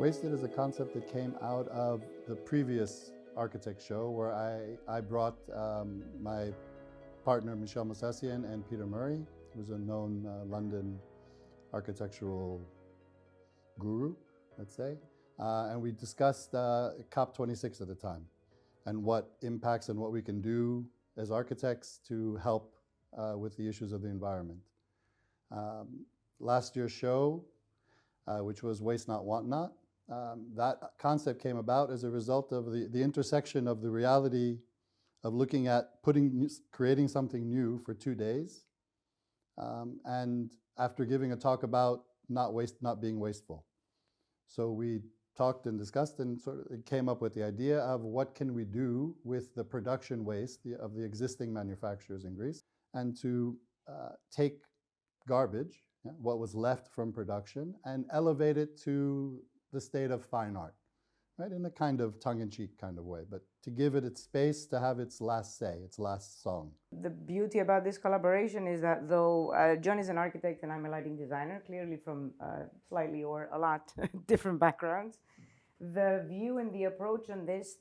Wasted is a concept that came out of the previous architect show where I brought my partner Michel Moussassian and Peter Murray, who's a known London architectural guru, let's say, and we discussed COP26 at the time and what impacts and what we can do as architects to help with the issues of the environment. Last year's show, which was Waste Not, Want Not, that concept came about as a result of the intersection of the reality of looking at creating something new for 2 days, and after giving a talk about not being wasteful. So we talked and discussed and sort of came up with the idea of what can we do with the production waste of the existing manufacturers in Greece, and to take garbage, what was left from production, and elevate it to the state of fine art, right? In a kind of tongue-in-cheek kind of way, but to give it its space to have its last say, its last song. The beauty about this collaboration is that though John is an architect and I'm a lighting designer, clearly from slightly or a lot different backgrounds, the view and the approach on this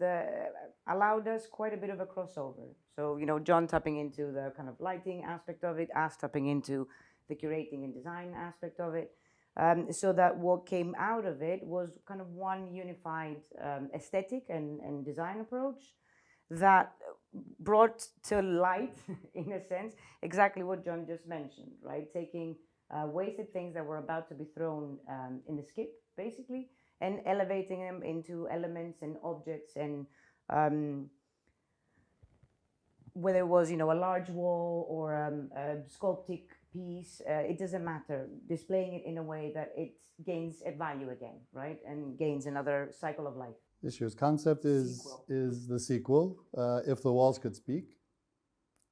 allowed us quite a bit of a crossover. So, you know, John tapping into the kind of lighting aspect of it, us tapping into the curating and design aspect of it, so that what came out of it was kind of one unified aesthetic and design approach that brought to light, in a sense, exactly what John just mentioned, right? Taking wasted things that were about to be thrown in the skip, basically, and elevating them into elements and objects, and whether it was, you know, a large wall or a sculptic piece, it doesn't matter, displaying it in a way that it gains a value again, right? And gains another cycle of life. This year's concept is the sequel, If the Walls Could Speak,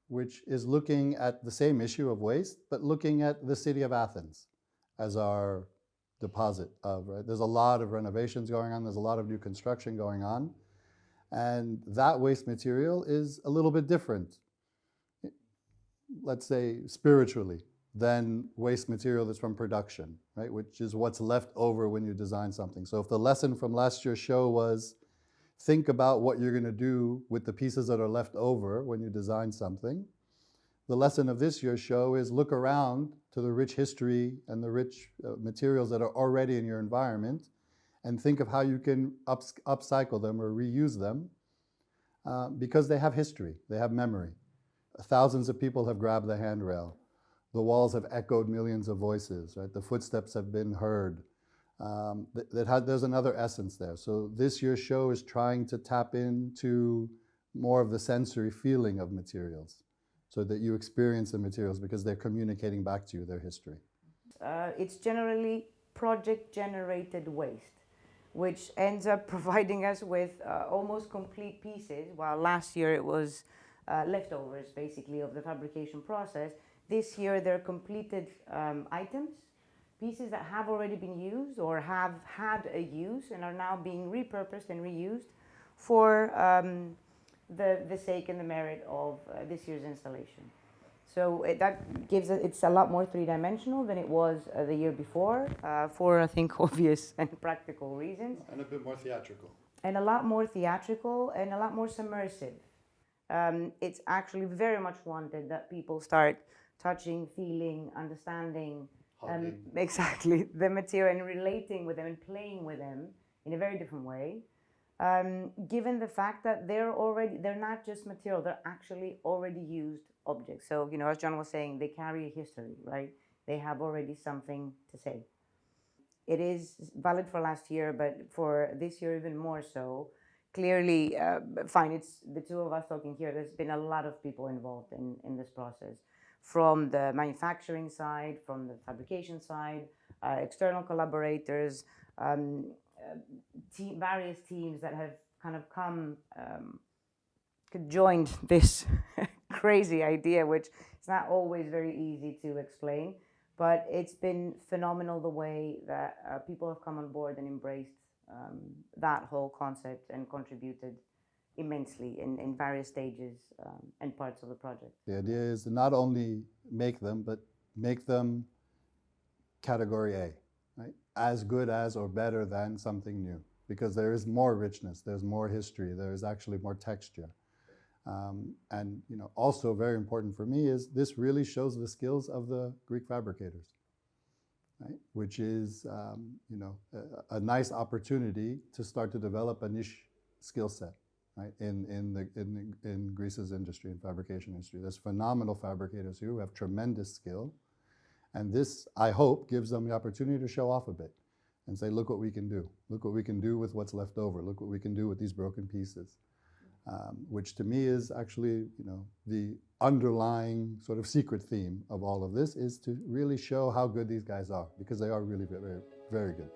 which is looking at the same issue of waste, but looking at the city of Athens as our deposit of, right? There's a lot of renovations going on, there's a lot of new construction going on, and that waste material is a little bit different, let's say spiritually, than waste material that's from production, right? Which is what's left over when you design something. So if the lesson from last year's show was think about what you're going to do with the pieces that are left over when you design something, the lesson of this year's show is look around to the rich history and the rich materials that are already in your environment and think of how you can upcycle them or reuse them, because they have history, they have memory. Thousands of people have grabbed the handrail. The walls have echoed millions of voices, right? The footsteps have been heard. There's another essence there. So this year's show is trying to tap into more of the sensory feeling of materials so that you experience the materials because they're communicating back to you their history. It's generally project-generated waste, which ends up providing us with almost complete pieces, while last year it was leftovers, basically, of the fabrication process. This year, they're completed items, pieces that have already been used or have had a use and are now being repurposed and reused for the sake and the merit of this year's installation. So that gives it's a lot more three-dimensional than it was the year before, for, I think, obvious and practical reasons. And a bit more theatrical. And a lot more theatrical and a lot more submersive. It's actually very much wanted that people start touching, feeling, understanding exactly the material and relating with them and playing with them in a very different way, given the fact that they're not just material, they're actually already used objects. So, you know, as John was saying, they carry a history, right? They have already something to say. It is valid for last year, but for this year even more so. Clearly, fine, it's the two of us talking here. There's been a lot of people involved in this process, from the manufacturing side, from the fabrication side, external collaborators, various teams that have kind of joined this crazy idea, which is not always very easy to explain, but it's been phenomenal the way that people have come on board and embraced that whole concept and contributed immensely in various stages and parts of the project. The idea is to not only make them, but make them category A, right? as good as or better than something new, because there is more richness, there's more history, there is actually more texture. And also very important for me is this really shows the skills of the Greek fabricators, right? Which is a nice opportunity to start to develop a niche skill set, right? In Greece's industry, in fabrication industry, there's phenomenal fabricators here who have tremendous skill, and this, I hope, gives them the opportunity to show off a bit and say, look what we can do. Look what we can do with what's left over. Look what we can do with these broken pieces. Which to me is actually, the underlying sort of secret theme of all of this is to really show how good these guys are, because they are really very, very good.